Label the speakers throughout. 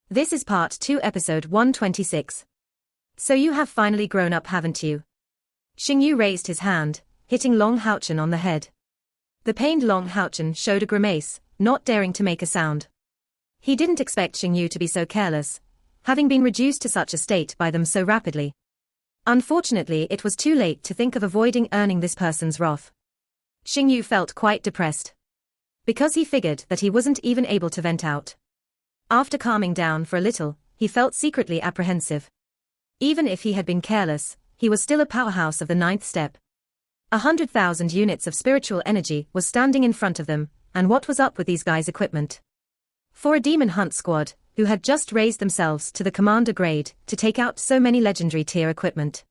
Speaker 1: This is part 2 episode 126. So you have finally grown up, haven't you? Xingyu raised his hand, hitting Long Haochen on the head. The pained Long Haochen showed a grimace, not daring to make a sound. He didn't expect Xingyu to be so careless, having been reduced to such a state by them so rapidly. Unfortunately, it was too late to think of avoiding earning this person's wrath. Xingyu felt quite depressed, because he figured that he wasn't even able to vent out. After calming down for a little, he felt secretly apprehensive. Even if he had been careless, he was still a powerhouse of the 9th step. 100,000 units of spiritual energy was standing in front of them, and what was up with these guys' equipment? For a demon hunt squad, who had just raised themselves to the commander grade to take out so many legendary tier equipment.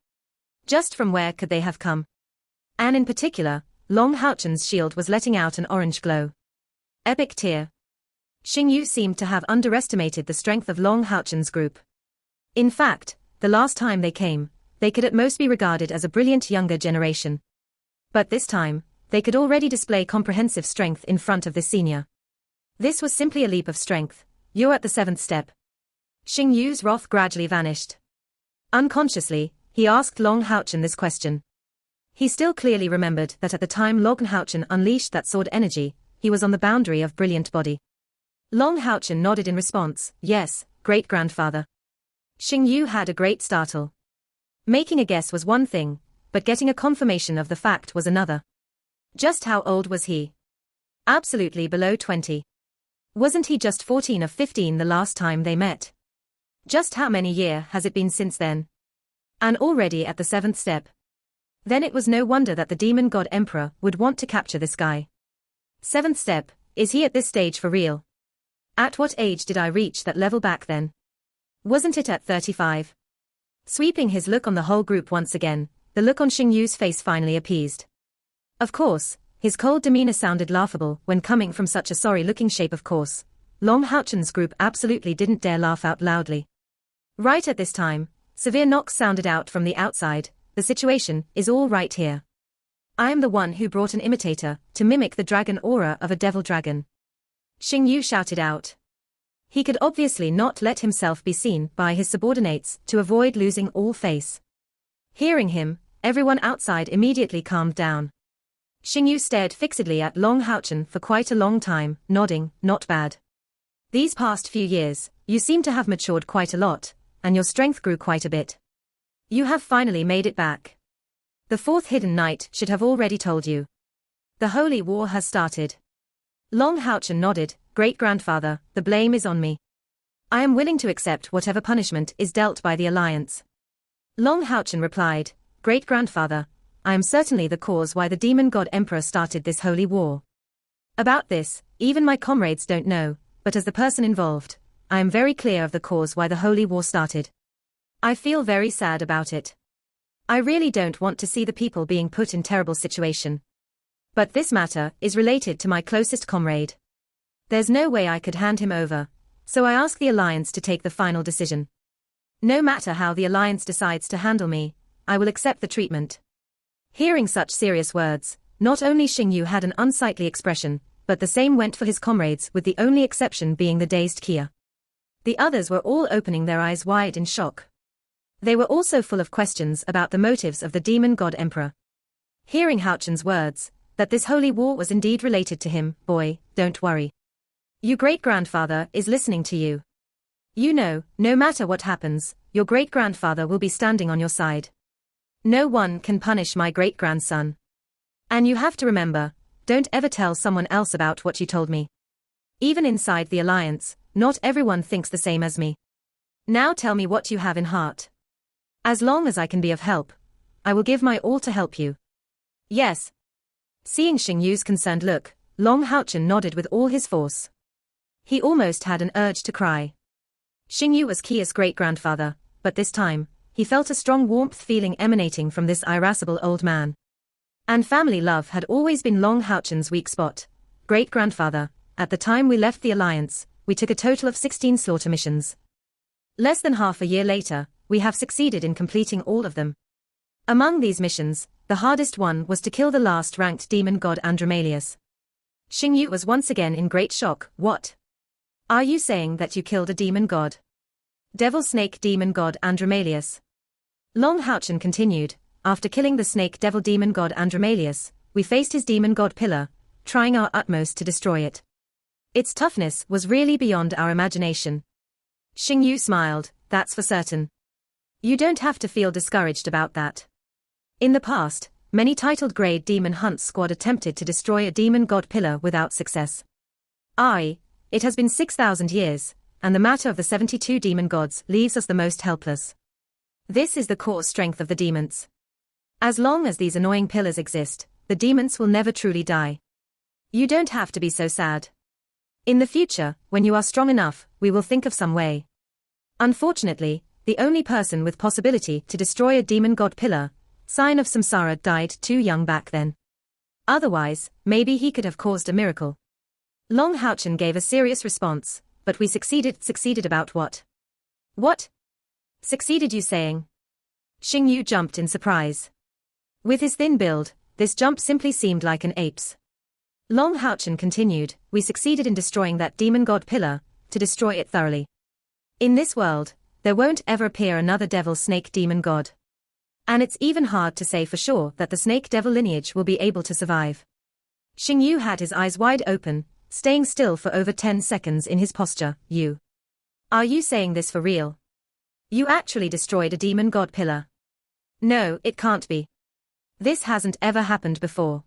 Speaker 1: Just from where could they have come? And in particular, Long Haochen's shield was letting out an orange glow. Epic tier. Xingyu seemed to have underestimated the strength of Long Haochen's group. In fact, the last time they came, they could at most be regarded as a brilliant younger generation. But this time, they could already display comprehensive strength in front of this senior. This was simply a leap of strength. You're at the 7th step. Xingyu's wrath gradually vanished. Unconsciously, he asked Long Haochen this question. He still clearly remembered that at the time Long Haochen unleashed that sword energy, he was on the boundary of brilliant body. Long Haochen nodded in response, yes, great-grandfather. Xingyu had a great startle. Making a guess was one thing, but getting a confirmation of the fact was another. Just how old was he? Absolutely below 20. Wasn't he just 14 or 15 the last time they met? Just how many years has it been since then? And already at the 7th step. Then it was no wonder that the demon god emperor would want to capture this guy. 7th step, is he at this stage for real? At what age did I reach that level back then? Wasn't it at 35? Sweeping his look on the whole group once again, the look on Xingyu's face finally appeased. Of course, his cold demeanor sounded laughable when coming from such a sorry-looking shape. Of course, Long Haochen's group absolutely didn't dare laugh out loudly. Right at this time, severe knocks sounded out from the outside. The situation is all right here. I am the one who brought an imitator to mimic the dragon aura of a devil dragon. Xingyu shouted out. He could obviously not let himself be seen by his subordinates to avoid losing all face. Hearing him, everyone outside immediately calmed down. Xingyu stared fixedly at Long Haochen for quite a long time, nodding, not bad. These past few years, you seem to have matured quite a lot, and your strength grew quite a bit. You have finally made it back. The 4th hidden knight should have already told you. The holy war has started. Long Haochen nodded, great-grandfather, the blame is on me. I am willing to accept whatever punishment is dealt by the alliance. Long Haochen replied, great-grandfather, I am certainly the cause why the demon god emperor started this holy war. About this, even my comrades don't know, but as the person involved, I am very clear of the cause why the holy war started. I feel very sad about it. I really don't want to see the people being put in terrible situation. But this matter is related to my closest comrade. There's no way I could hand him over, so I ask the alliance to take the final decision. No matter how the alliance decides to handle me, I will accept the treatment. Hearing such serious words, not only Xingyu had an unsightly expression, but the same went for his comrades, with the only exception being the dazed Kia. The others were all opening their eyes wide in shock. They were also full of questions about the motives of the demon god emperor. Hearing Haochen's words, that this holy war was indeed related to him, boy, don't worry. Your great-grandfather is listening to you. You know, no matter what happens, your great-grandfather will be standing on your side. No one can punish my great-grandson. And you have to remember, don't ever tell someone else about what you told me. Even inside the alliance, not everyone thinks the same as me. Now tell me what you have in heart. As long as I can be of help, I will give my all to help you. Yes. Seeing Xingyu's concerned look, Long Haochen nodded with all his force. He almost had an urge to cry. Xingyu was Kia's great-grandfather, but this time, he felt a strong warmth feeling emanating from this irascible old man. And family love had always been Long Haochen's weak spot. Great-grandfather, at the time we left the alliance, we took a total of 16 slaughter missions. Less than half a year later, we have succeeded in completing all of them. Among these missions, the hardest one was to kill the last ranked demon god Andromalius. Xingyu was once again in great shock. What? Are you saying that you killed a demon god? Devil Snake Demon God Andromalius. Long Houchen continued, after killing the snake devil demon god Andromalius, we faced his demon god pillar, trying our utmost to destroy it. Its toughness was really beyond our imagination. Xingyu smiled, that's for certain. You don't have to feel discouraged about that. In the past, many titled grade demon hunt squad attempted to destroy a demon god pillar without success. It has been 6,000 years, and the matter of the 72 demon gods leaves us the most helpless. This is the core strength of the demons. As long as these annoying pillars exist, the demons will never truly die. You don't have to be so sad. In the future, when you are strong enough, we will think of some way. Unfortunately, the only person with possibility to destroy a demon god pillar, sign of samsara, died too young back then. Otherwise, maybe he could have caused a miracle. Long Houchen gave a serious response, but we succeeded. Succeeded about what? What? Succeeded you saying? Xingyu jumped in surprise. With his thin build, this jump simply seemed like an ape's. Long Houchen continued, we succeeded in destroying that demon god pillar, to destroy it thoroughly. In this world, there won't ever appear another devil snake demon god. And it's even hard to say for sure that the snake devil lineage will be able to survive. Xingyu had his eyes wide open, staying still for over 10 seconds in his posture. Are you saying this for real? You actually destroyed a demon god pillar? No, it can't be. This hasn't ever happened before.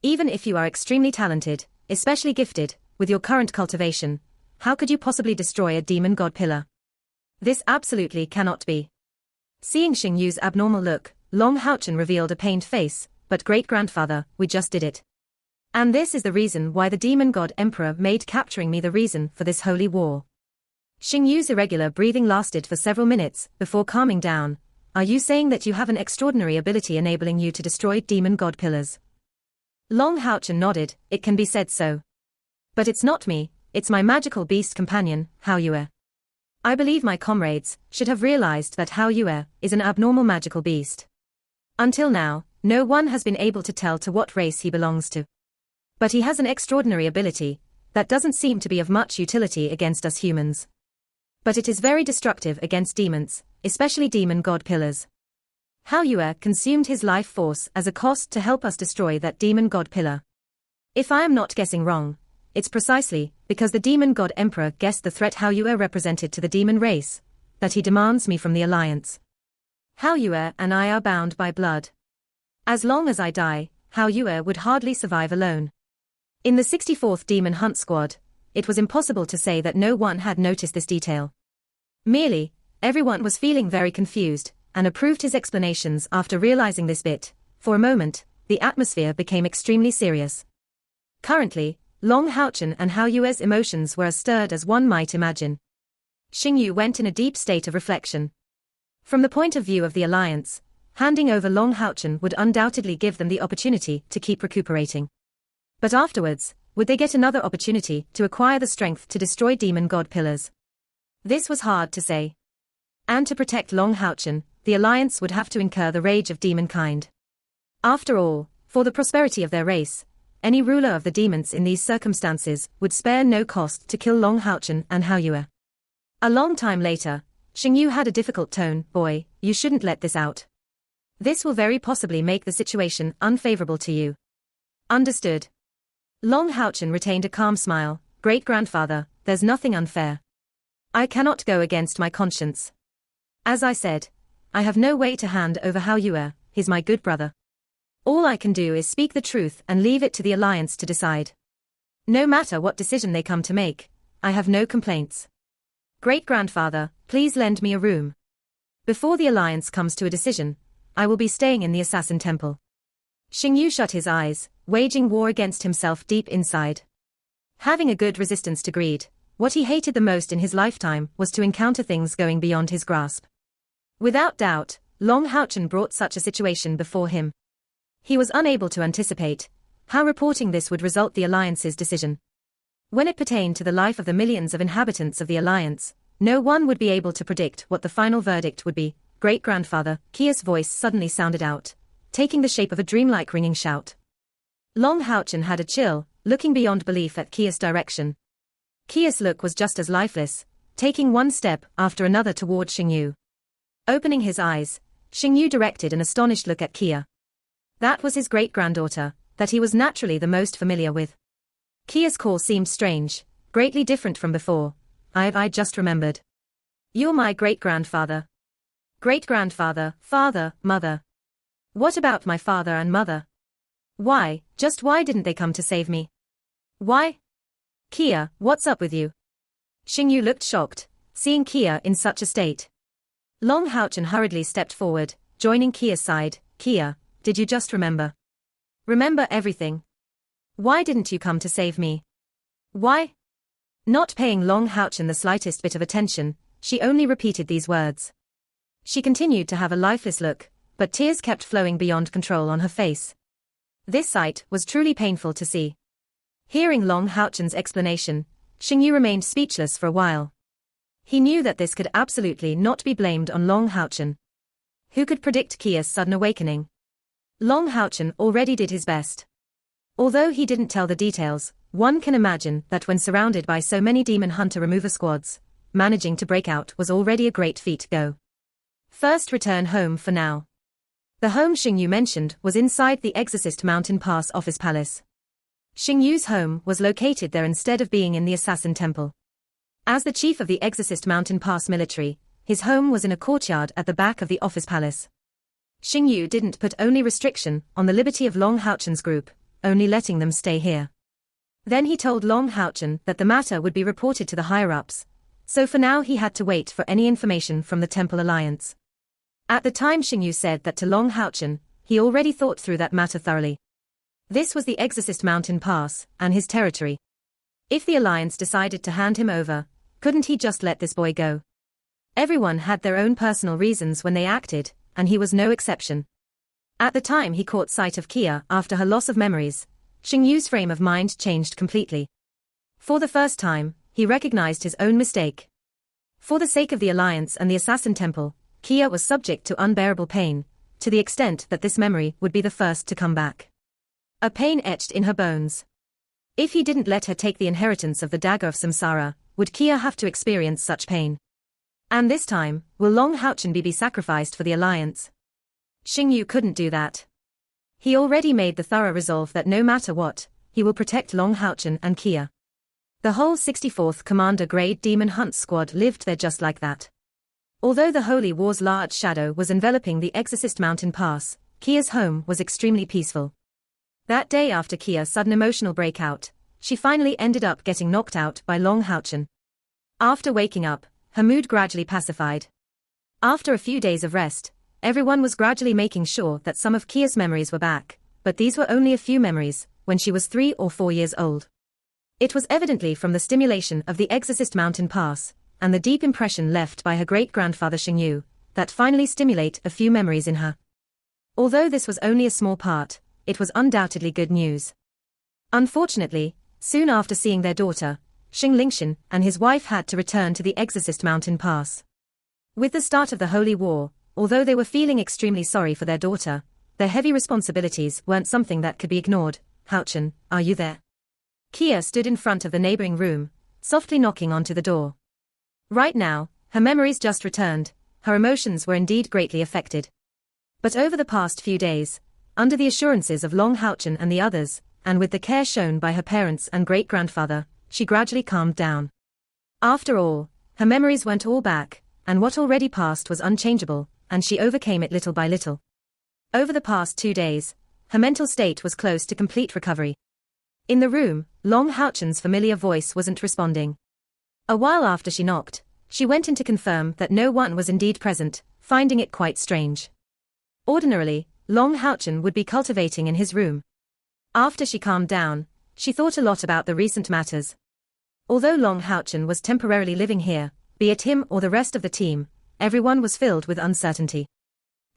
Speaker 1: Even if you are extremely talented, especially gifted, with your current cultivation, how could you possibly destroy a demon god pillar? This absolutely cannot be. Seeing Xingyu's abnormal look, Long Houchen revealed a pained face, but great-grandfather, we just did it. And this is the reason why the demon god emperor made capturing me the reason for this holy war. Xingyu's irregular breathing lasted for several minutes, before calming down. Are you saying that you have an extraordinary ability enabling you to destroy demon god pillars? Long Houchen nodded, it can be said so. But it's not me, it's my magical beast companion, Hao Yue. I believe my comrades should have realized that Hao Yue is an abnormal magical beast. Until now, no one has been able to tell to what race he belongs to. But he has an extraordinary ability that doesn't seem to be of much utility against us humans. But it is very destructive against demons, especially demon god pillars. Hao Yue consumed his life force as a cost to help us destroy that demon god pillar. If I am not guessing wrong, it's precisely because the demon god emperor guessed the threat Hao Yue represented to the demon race, that he demands me from the alliance. Hao Yue and I are bound by blood. As long as I die, Hao Yue would hardly survive alone. In the 64th Demon Hunt Squad, it was impossible to say that no one had noticed this detail. Merely, everyone was feeling very confused, and approved his explanations after realizing this bit. For a moment, the atmosphere became extremely serious. Currently, Long Houchen and Hao Yue's emotions were as stirred as one might imagine. Xingyu went in a deep state of reflection. From the point of view of the alliance, handing over Long Houchen would undoubtedly give them the opportunity to keep recuperating. But afterwards, would they get another opportunity to acquire the strength to destroy demon god pillars? This was hard to say. And to protect Long Houchen, the alliance would have to incur the rage of demonkind. After all, for the prosperity of their race, any ruler of the demons in these circumstances would spare no cost to kill Long Houchen and Hao Yue. A long time later, Xingyu had a difficult tone, boy, you shouldn't let this out. This will very possibly make the situation unfavorable to you. Understood. Long Houchen retained a calm smile, great-grandfather, there's nothing unfair. I cannot go against my conscience. As I said, I have no way to hand over Hao Yue, he's my good brother. All I can do is speak the truth and leave it to the alliance to decide. No matter what decision they come to make, I have no complaints. Great-grandfather, please lend me a room. Before the alliance comes to a decision, I will be staying in the assassin temple. Xingyu shut his eyes, waging war against himself deep inside. Having a good resistance to greed, what he hated the most in his lifetime was to encounter things going beyond his grasp. Without doubt, Long Houchen brought such a situation before him. He was unable to anticipate how reporting this would result the alliance's decision. When it pertained to the life of the millions of inhabitants of the alliance, no one would be able to predict what the final verdict would be. Great-grandfather, Kia's voice suddenly sounded out, taking the shape of a dreamlike ringing shout. Long Houchen had a chill, looking beyond belief at Kia's direction. Kia's look was just as lifeless, taking one step after another toward Xingyu. Opening his eyes, Xingyu directed an astonished look at Kia. That was his great-granddaughter, that he was naturally the most familiar with. Kia's call seemed strange, greatly different from before. I just remembered. You're my great-grandfather. Great-grandfather, father, mother. What about my father and mother? Why didn't they come to save me? Why? Kia, what's up with you? Xingyu looked shocked, seeing Kia in such a state. Long Haochen hurriedly stepped forward, joining Kia's side. Kia, did you just remember? Remember everything? Why didn't you come to save me? Why? Not paying Long Haochen the slightest bit of attention, she only repeated these words. She continued to have a lifeless look, but tears kept flowing beyond control on her face. This sight was truly painful to see. Hearing Long Haochen's explanation, Xingyu remained speechless for a while. He knew that this could absolutely not be blamed on Long Haochen. Who could predict Kia's sudden awakening? Long Haochen already did his best. Although he didn't tell the details, one can imagine that when surrounded by so many demon hunter remover squads, managing to break out was already a great feat. Go. First return home for now. The home Xingyu mentioned was inside the Exorcist Mountain Pass office palace. Xingyu's home was located there instead of being in the Assassin Temple. As the chief of the Exorcist Mountain Pass military, his home was in a courtyard at the back of the office palace. Xingyu didn't put only restriction on the liberty of Long Haochen's group, only letting them stay here. Then he told Long Haochen that the matter would be reported to the higher-ups, so for now he had to wait for any information from the Temple Alliance. At the time Xingyu said that to Long Haochen, he already thought through that matter thoroughly. This was the Exorcist Mountain Pass, and his territory. If the Alliance decided to hand him over, couldn't he just let this boy go? Everyone had their own personal reasons when they acted, and he was no exception. At the time he caught sight of Kia after her loss of memories, Xingyu's frame of mind changed completely. For the first time, he recognized his own mistake. For the sake of the Alliance and the Assassin Temple, Kia was subject to unbearable pain, to the extent that this memory would be the first to come back. A pain etched in her bones. If he didn't let her take the inheritance of the dagger of Samsara, would Kia have to experience such pain? And this time, will Long Haochen be sacrificed for the Alliance? Xingyu couldn't do that. He already made the thorough resolve that no matter what, he will protect Long Haochen and Kia. The whole 64th Commander Grade Demon Hunt Squad lived there just like that. Although the Holy War's large shadow was enveloping the Exorcist Mountain Pass, Kia's home was extremely peaceful. That day after Kia's sudden emotional breakout, she finally ended up getting knocked out by Long Haochen. After waking up, her mood gradually pacified. After a few days of rest, everyone was gradually making sure that some of Kia's memories were back, but these were only a few memories, when she was 3 or 4 years old. It was evidently from the stimulation of the Exorcist Mountain Pass, and the deep impression left by her great-grandfather Xingyu, that finally stimulate a few memories in her. Although this was only a small part, it was undoubtedly good news. Unfortunately, soon after seeing their daughter, Xing Lingxin and his wife had to return to the Exorcist Mountain Pass. With the start of the Holy War, although they were feeling extremely sorry for their daughter, their heavy responsibilities weren't something that could be ignored. Haochen, are you there? Kia stood in front of the neighboring room, softly knocking onto the door. Right now, her memories just returned, her emotions were indeed greatly affected. But over the past few days, under the assurances of Long Haochen and the others, and with the care shown by her parents and great-grandfather, she gradually calmed down. After all, her memories weren't all back, and what already passed was unchangeable, and she overcame it little by little. Over the past 2 days, her mental state was close to complete recovery. In the room, Long Haochen's familiar voice wasn't responding. A while after she knocked, she went in to confirm that no one was indeed present, finding it quite strange. Ordinarily, Long Haochen would be cultivating in his room. After she calmed down, she thought a lot about the recent matters. Although Long Haochen was temporarily living here, be it him or the rest of the team, everyone was filled with uncertainty.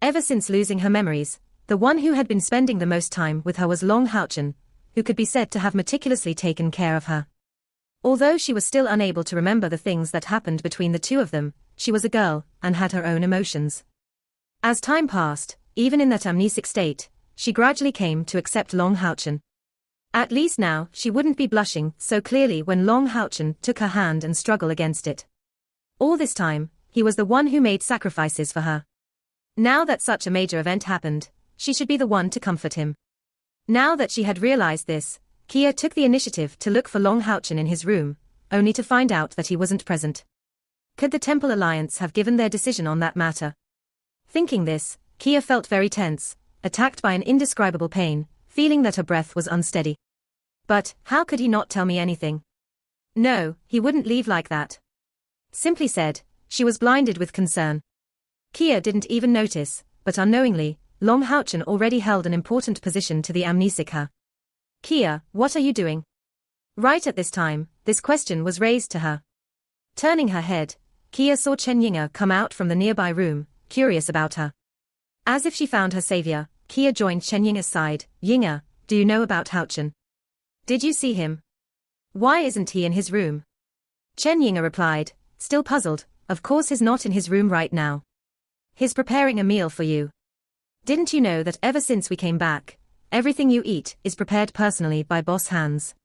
Speaker 1: Ever since losing her memories, the one who had been spending the most time with her was Long Haochen, who could be said to have meticulously taken care of her. Although she was still unable to remember the things that happened between the two of them, she was a girl, and had her own emotions. As time passed, even in that amnesic state, she gradually came to accept Long Haochen. At least now, she wouldn't be blushing so clearly when Long Haochen took her hand and struggled against it. All this time, he was the one who made sacrifices for her. Now that such a major event happened, she should be the one to comfort him. Now that she had realized this, Kia took the initiative to look for Long Houchen in his room, only to find out that he wasn't present. Could the Temple Alliance have given their decision on that matter? Thinking this, Kia felt very tense, attacked by an indescribable pain, feeling that her breath was unsteady. But, how could he not tell me anything? No, he wouldn't leave like that. Simply said, she was blinded with concern. Kia didn't even notice, but unknowingly, Long Houchen already held an important position to the amnesic her. Kia, what are you doing? Right at this time, this question was raised to her. Turning her head, Kia saw Chen Yinga come out from the nearby room, curious about her. As if she found her savior, Kia joined Chen Yinga's side. Yinga, do you know about Houchen? Did you see him? Why isn't he in his room? Chen Yinga replied, still puzzled, of course he's not in his room right now. He's preparing a meal for you. Didn't you know that ever since we came back, everything you eat is prepared personally by boss hands?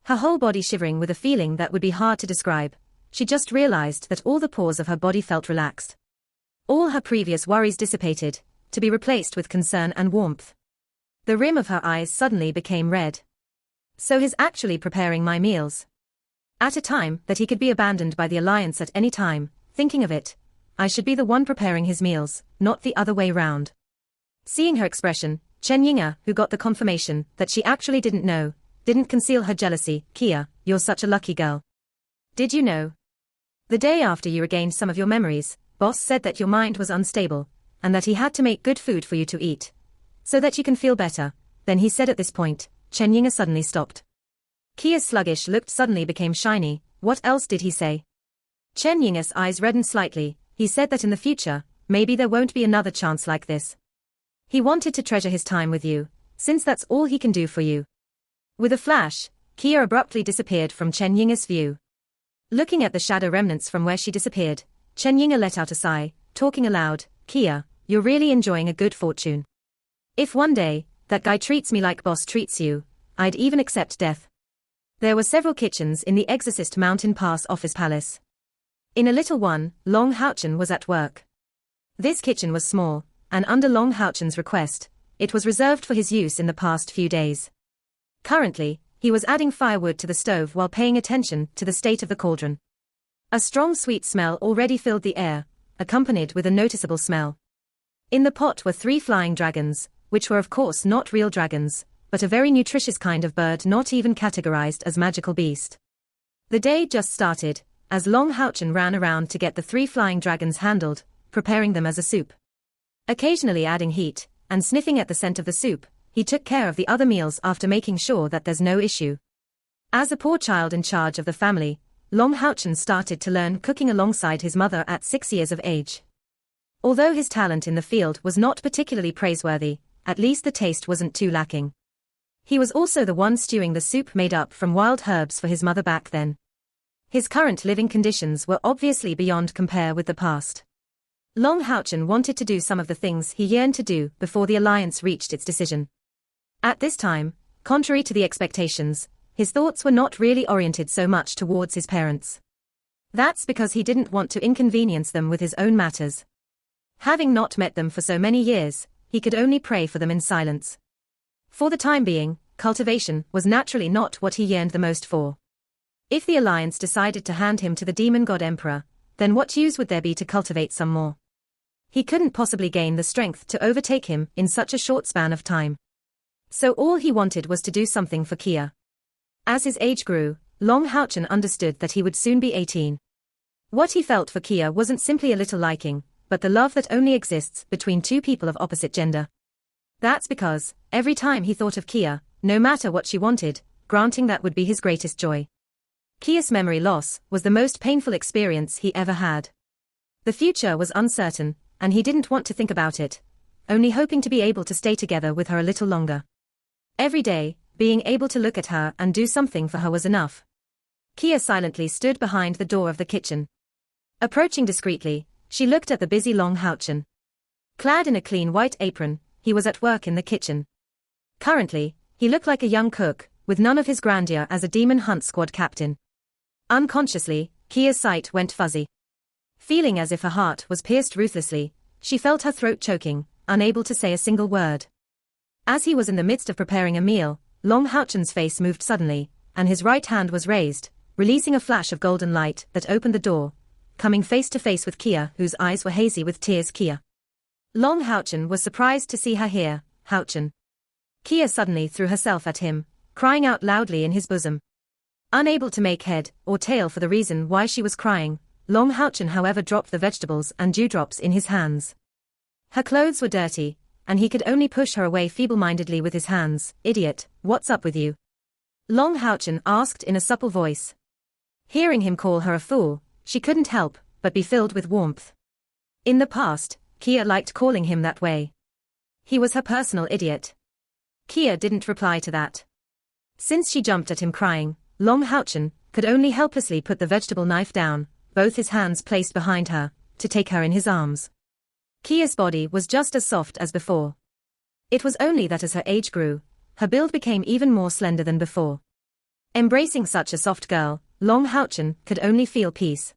Speaker 1: Her whole body shivering with a feeling that would be hard to describe, she just realized that all the pores of her body felt relaxed. All her previous worries dissipated, to be replaced with concern and warmth. The rim of her eyes suddenly became red. So he's actually preparing my meals. At a time that he could be abandoned by the Alliance at any time, thinking of it, I should be the one preparing his meals, not the other way round. Seeing her expression, Chen Yinga, who got the confirmation that she actually didn't know, didn't conceal her jealousy. Kia, you're such a lucky girl. Did you know? The day after you regained some of your memories, boss said that your mind was unstable, and that he had to make good food for you to eat, so that you can feel better. Then he said at this point, Chen Yinga suddenly stopped. Kia's sluggish look suddenly became shiny. What else did he say? Chen Yinga's eyes reddened slightly. He said that in the future, maybe there won't be another chance like this. He wanted to treasure his time with you, since that's all he can do for you. With a flash, Kia abruptly disappeared from Chen Yinga's view. Looking at the shadow remnants from where she disappeared, Chen Yinga let out a sigh, talking aloud, Kia, you're really enjoying a good fortune. If one day, that guy treats me like boss treats you, I'd even accept death. There were several kitchens in the Exorcist Mountain Pass office palace. In a little one, Long Houchen was at work. This kitchen was small, and under Long Houchen's request, it was reserved for his use in the past few days. Currently, he was adding firewood to the stove while paying attention to the state of the cauldron. A strong sweet smell already filled the air, accompanied with a noticeable smell. In the pot were 3 flying dragons, which were of course not real dragons, but a very nutritious kind of bird not even categorized as magical beast. The day just started, as Long Houchen ran around to get the 3 flying dragons handled, preparing them as a soup. Occasionally adding heat, and sniffing at the scent of the soup, he took care of the other meals after making sure that there's no issue. As a poor child in charge of the family, Long Houchen started to learn cooking alongside his mother at 6 years of age. Although his talent in the field was not particularly praiseworthy, at least the taste wasn't too lacking. He was also the one stewing the soup made up from wild herbs for his mother back then. His current living conditions were obviously beyond compare with the past. Long Houchen wanted to do some of the things he yearned to do before the Alliance reached its decision. At this time, contrary to the expectations, his thoughts were not really oriented so much towards his parents. That's because he didn't want to inconvenience them with his own matters. Having not met them for so many years, he could only pray for them in silence. For the time being, cultivation was naturally not what he yearned the most for. If the Alliance decided to hand him to the demon god emperor, then what use would there be to cultivate some more? He couldn't possibly gain the strength to overtake him in such a short span of time. So all he wanted was to do something for Kia. As his age grew, Long Houchen understood that he would soon be 18. What he felt for Kia wasn't simply a little liking, but the love that only exists between 2 people of opposite gender. That's because, every time he thought of Kia, no matter what she wanted, granting that would be his greatest joy. Kia's memory loss was the most painful experience he ever had. The future was uncertain, and he didn't want to think about it, only hoping to be able to stay together with her a little longer. Every day, being able to look at her and do something for her was enough. Kia silently stood behind the door of the kitchen. Approaching discreetly, she looked at the busy Long Houchen. Clad in a clean white apron, he was at work in the kitchen. Currently, he looked like a young cook, with none of his grandeur as a demon hunt squad captain. Unconsciously, Kia's sight went fuzzy. Feeling as if her heart was pierced ruthlessly, she felt her throat choking, unable to say a single word. As he was in the midst of preparing a meal, Long Houchen's face moved suddenly, and his right hand was raised, releasing a flash of golden light that opened the door, coming face to face with Kia, whose eyes were hazy with tears. Kia. Long Houchen was surprised to see her here. Houchen. Kia suddenly threw herself at him, crying out loudly in his bosom. Unable to make head or tail for the reason why she was crying, Long Houchen however dropped the vegetables and dewdrops in his hands. Her clothes were dirty, and he could only push her away feeble-mindedly with his hands. Idiot, what's up with you? Long Houchen asked in a supple voice. Hearing him call her a fool, she couldn't help but be filled with warmth. In the past, Kia liked calling him that way. He was her personal idiot. Kia didn't reply to that. Since she jumped at him crying, Long Houchen could only helplessly put the vegetable knife down, both his hands placed behind her, to take her in his arms. Kia's body was just as soft as before. It was only that as her age grew, her build became even more slender than before. Embracing such a soft girl, Long Houchen could only feel peace.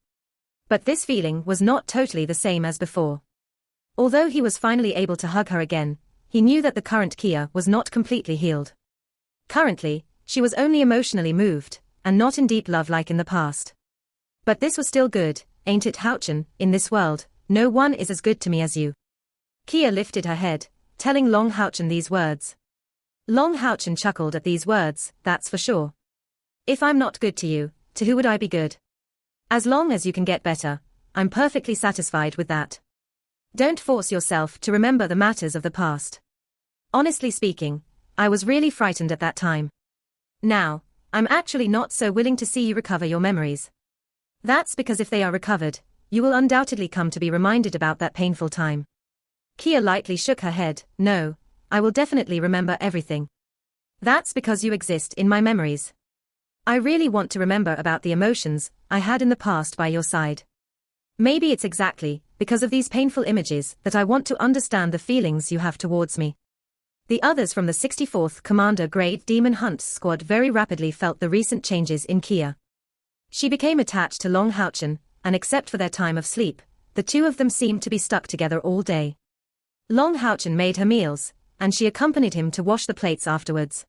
Speaker 1: But this feeling was not totally the same as before. Although he was finally able to hug her again, he knew that the current Kia was not completely healed. Currently, she was only emotionally moved, and not in deep love like in the past. But this was still good, ain't it, Houchen? In this world, no one is as good to me as you. Kia lifted her head, telling Long Houchen these words. Long Houchen chuckled at these words, that's for sure. If I'm not good to you, to who would I be good? As long as you can get better, I'm perfectly satisfied with that. Don't force yourself to remember the matters of the past. Honestly speaking, I was really frightened at that time. Now, I'm actually not so willing to see you recover your memories. That's because if they are recovered, you will undoubtedly come to be reminded about that painful time. Kia lightly shook her head. No, I will definitely remember everything. That's because you exist in my memories. I really want to remember about the emotions I had in the past by your side. Maybe it's exactly because of these painful images that I want to understand the feelings you have towards me. The others from the 64th Commander Grade Demon Hunt Squad very rapidly felt the recent changes in Kia. She became attached to Long Houchen, and except for their time of sleep, the two of them seemed to be stuck together all day. Long Houchen made her meals, and she accompanied him to wash the plates afterwards.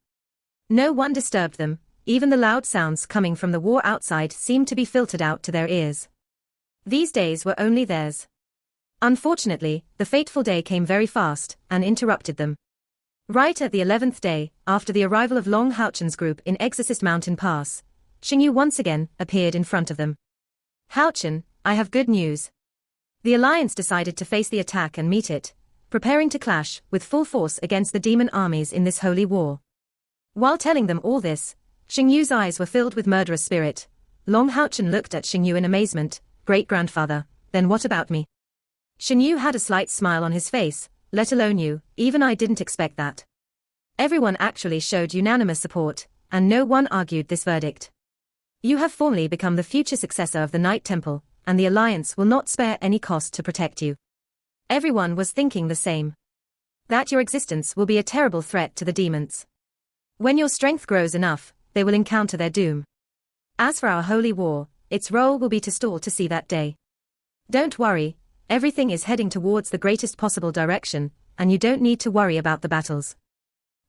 Speaker 1: No one disturbed them, even the loud sounds coming from the war outside seemed to be filtered out to their ears. These days were only theirs. Unfortunately, the fateful day came very fast, and interrupted them. Right at the 11th day, after the arrival of Long Houchen's group in Exorcist Mountain Pass, Xingyu once again appeared in front of them. Houchen, I have good news. The Alliance decided to face the attack and meet it, preparing to clash with full force against the demon armies in this holy war. While telling them all this, Xingyu's eyes were filled with murderous spirit. Long Houchen looked at Xingyu in amazement. Great-grandfather, then what about me? Xingyu had a slight smile on his face. Let alone you, even I didn't expect that. Everyone actually showed unanimous support, and no one argued this verdict. You have formally become the future successor of the Night Temple, and the Alliance will not spare any cost to protect you. Everyone was thinking the same. That your existence will be a terrible threat to the demons. When your strength grows enough, they will encounter their doom. As for our holy war, its role will be to stall to see that day. Don't worry, everything is heading towards the greatest possible direction, and you don't need to worry about the battles.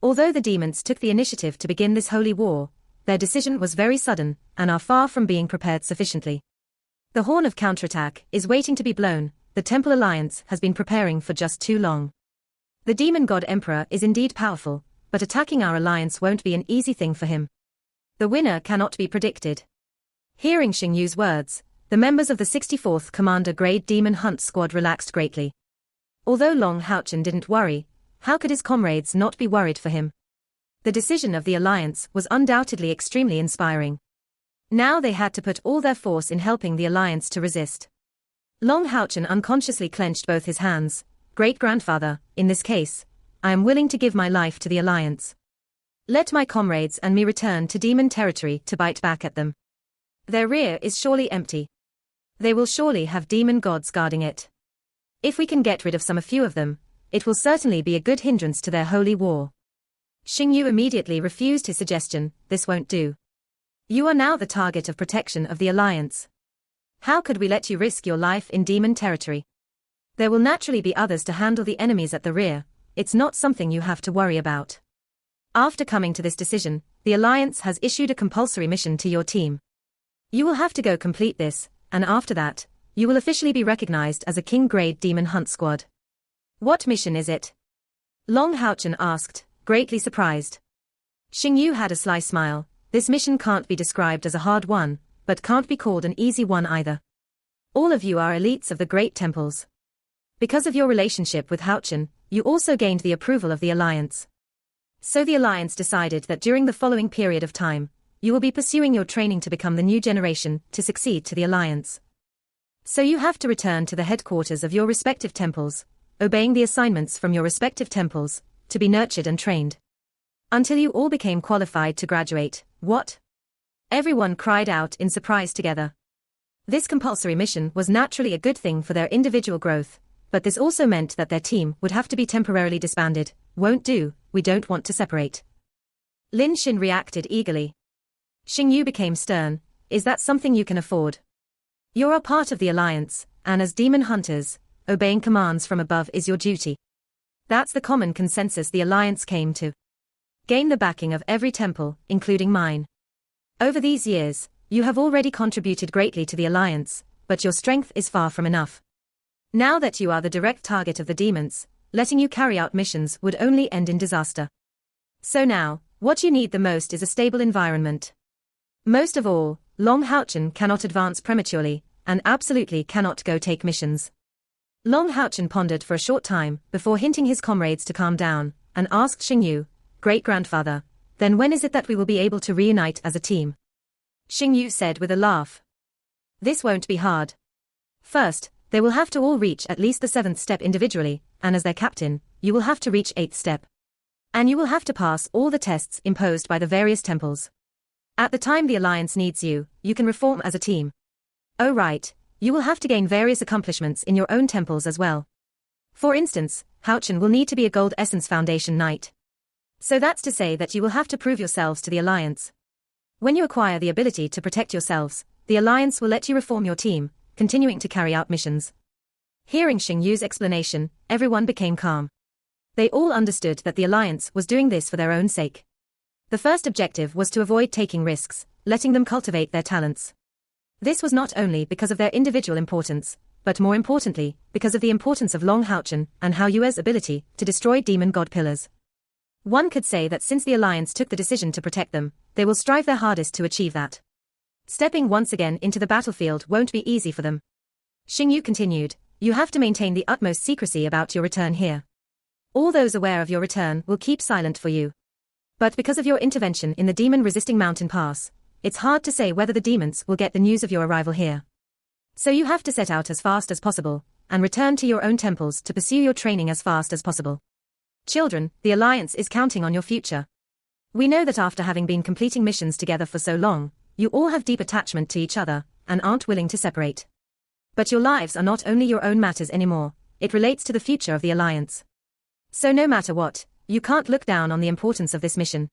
Speaker 1: Although the demons took the initiative to begin this holy war, their decision was very sudden, and are far from being prepared sufficiently. The horn of counterattack is waiting to be blown. The Temple Alliance has been preparing for just too long. The demon god Emperor is indeed powerful, but attacking our alliance won't be an easy thing for him. The winner cannot be predicted. Hearing Xingyu's words, the members of the 64th Commander Grade Demon Hunt Squad relaxed greatly. Although Long Houchen didn't worry, how could his comrades not be worried for him? The decision of the Alliance was undoubtedly extremely inspiring. Now they had to put all their force in helping the Alliance to resist. Long Houchen unconsciously clenched both his hands. Great-grandfather, in this case, I am willing to give my life to the Alliance. Let my comrades and me return to demon territory to bite back at them. Their rear is surely empty. They will surely have demon gods guarding it. If we can get rid of a few of them, it will certainly be a good hindrance to their holy war. Xingyu immediately refused his suggestion. This won't do. You are now the target of protection of the Alliance. How could we let you risk your life in demon territory? There will naturally be others to handle the enemies at the rear. It's not something you have to worry about. After coming to this decision, the Alliance has issued a compulsory mission to your team. You will have to go complete this, and after that, you will officially be recognized as a King-grade demon hunt squad. What mission is it? Long Houchen asked, greatly surprised. Xingyu had a sly smile. This mission can't be described as a hard one, but can't be called an easy one either. All of you are elites of the great temples. Because of your relationship with Houchen, you also gained the approval of the Alliance. So the Alliance decided that during the following period of time, you will be pursuing your training to become the new generation to succeed to the Alliance. So you have to return to the headquarters of your respective temples, obeying the assignments from your respective temples, to be nurtured and trained. Until you all became qualified to graduate. What? Everyone cried out in surprise together. This compulsory mission was naturally a good thing for their individual growth, but this also meant that their team would have to be temporarily disbanded. Won't do, we don't want to separate. Lin Xin reacted eagerly. Xingyu became stern. Is that something you can afford? You're a part of the Alliance, and as demon hunters, obeying commands from above is your duty. That's the common consensus the Alliance came to. Gain the backing of every temple, including mine. Over these years, you have already contributed greatly to the Alliance, but your strength is far from enough. Now that you are the direct target of the demons, letting you carry out missions would only end in disaster. So now, what you need the most is a stable environment. Most of all, Long Houchen cannot advance prematurely, and absolutely cannot go take missions. Long Houchen pondered for a short time, before hinting his comrades to calm down, and asked Xingyu, great-grandfather, then when is it that we will be able to reunite as a team? Xingyu said with a laugh. This won't be hard. First, they will have to all reach at least the 7th step individually, and as their captain, you will have to reach 8th step. And you will have to pass all the tests imposed by the various temples. At the time the Alliance needs you, you can reform as a team. Oh right, you will have to gain various accomplishments in your own temples as well. For instance, Houchen will need to be a Gold Essence Foundation Knight. So that's to say that you will have to prove yourselves to the Alliance. When you acquire the ability to protect yourselves, the Alliance will let you reform your team, continuing to carry out missions. Hearing Xingyu's explanation, everyone became calm. They all understood that the Alliance was doing this for their own sake. The first objective was to avoid taking risks, letting them cultivate their talents. This was not only because of their individual importance, but more importantly, because of the importance of Long Houchen and Hao Yue's ability to destroy demon god pillars. One could say that since the Alliance took the decision to protect them, they will strive their hardest to achieve that. Stepping once again into the battlefield won't be easy for them. Xingyu continued, you have to maintain the utmost secrecy about your return here. All those aware of your return will keep silent for you. But because of your intervention in the demon-resisting mountain pass, it's hard to say whether the demons will get the news of your arrival here. So you have to set out as fast as possible, and return to your own temples to pursue your training as fast as possible. Children, the Alliance is counting on your future. We know that after having been completing missions together for so long, you all have deep attachment to each other, and aren't willing to separate. But your lives are not only your own matters anymore, it relates to the future of the Alliance. So no matter what, you can't look down on the importance of this mission.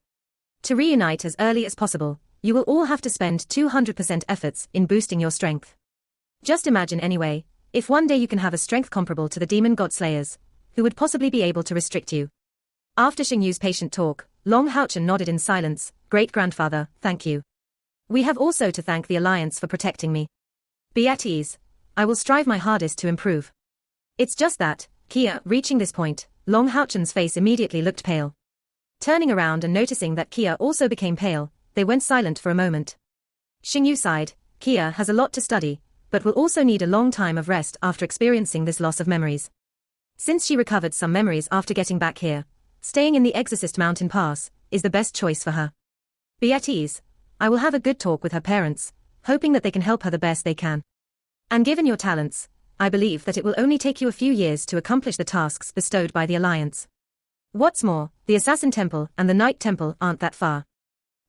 Speaker 1: To reunite as early as possible, you will all have to spend 200% efforts in boosting your strength. Just imagine anyway, if one day you can have a strength comparable to the demon god slayers, who would possibly be able to restrict you. After Xingyu's patient talk, Long Houchen nodded in silence, great-grandfather, thank you. We have also to thank the Alliance for protecting me. Be at ease. I will strive my hardest to improve. It's just that, Kia, reaching this point, Long Houchen's face immediately looked pale. Turning around and noticing that Kia also became pale, they went silent for a moment. Xingyu sighed, Kia has a lot to study, but will also need a long time of rest after experiencing this loss of memories. Since she recovered some memories after getting back here, staying in the Exorcist Mountain Pass is the best choice for her. Be at ease. I will have a good talk with her parents, hoping that they can help her the best they can. And given your talents, I believe that it will only take you a few years to accomplish the tasks bestowed by the Alliance. What's more, the Assassin Temple and the Knight Temple aren't that far.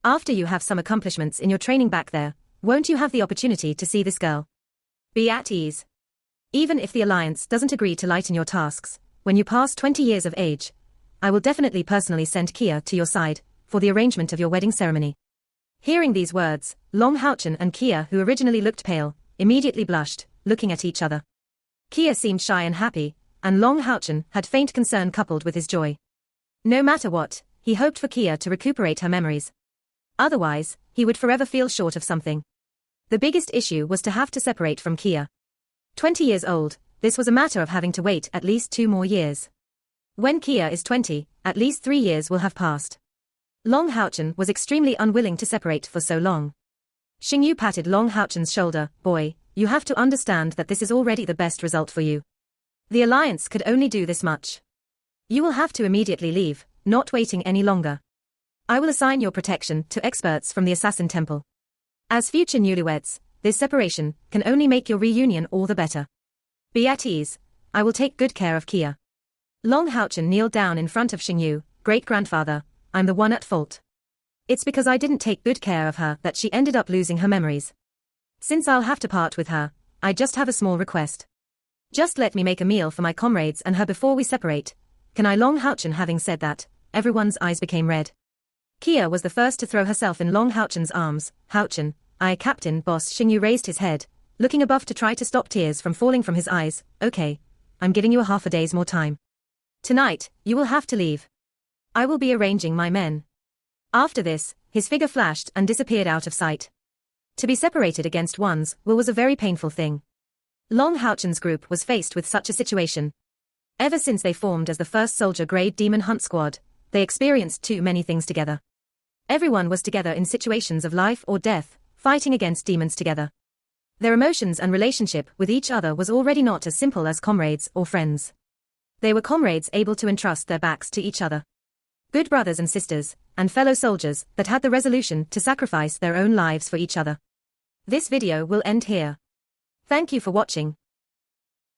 Speaker 1: After you have some accomplishments in your training back there, won't you have the opportunity to see this girl? Be at ease. Even if the Alliance doesn't agree to lighten your tasks, when you pass 20 years of age, I will definitely personally send Kia to your side, for the arrangement of your wedding ceremony. Hearing these words, Long Houchen and Kia, who originally looked pale, immediately blushed, looking at each other. Kia seemed shy and happy, and Long Houchen had faint concern coupled with his joy. No matter what, he hoped for Kia to recuperate her memories. Otherwise, he would forever feel short of something. The biggest issue was to have to separate from Kia. 20 years old, this was a matter of having to wait at least 2 more years. When Kia is 20, at least 3 years will have passed. Long Houchen was extremely unwilling to separate for so long. Xingyu patted Long Houchen's shoulder. Boy, you have to understand that this is already the best result for you. The alliance could only do this much. You will have to immediately leave, not waiting any longer. I will assign your protection to experts from the Assassin Temple. As future newlyweds, this separation can only make your reunion all the better. Be at ease, I will take good care of Kia. Long Houchen kneeled down in front of Xingyu. Great-grandfather, I'm the one at fault. It's because I didn't take good care of her that she ended up losing her memories. Since I'll have to part with her, I just have a small request. Just let me make a meal for my comrades and her before we separate. Can I? Long Houchen. Having said that, everyone's eyes became red. Kia was the first to throw herself in Long Houchen's arms. Houchen, Captain Boss. Xingyu raised his head, looking above to try to stop tears from falling from his eyes. Okay, I'm giving you a half a day's more time. Tonight, you will have to leave. I will be arranging my men. After this, his figure flashed and disappeared out of sight. To be separated against one's will was a very painful thing. Long Houchen's group was faced with such a situation. Ever since they formed as the first soldier-grade demon hunt squad, they experienced too many things together. Everyone was together in situations of life or death, fighting against demons together. Their emotions and relationship with each other was already not as simple as comrades or friends. They were comrades able to entrust their backs to each other. Good brothers and sisters, and fellow soldiers that had the resolution to sacrifice their own lives for each other. This video will end here. Thank you for watching.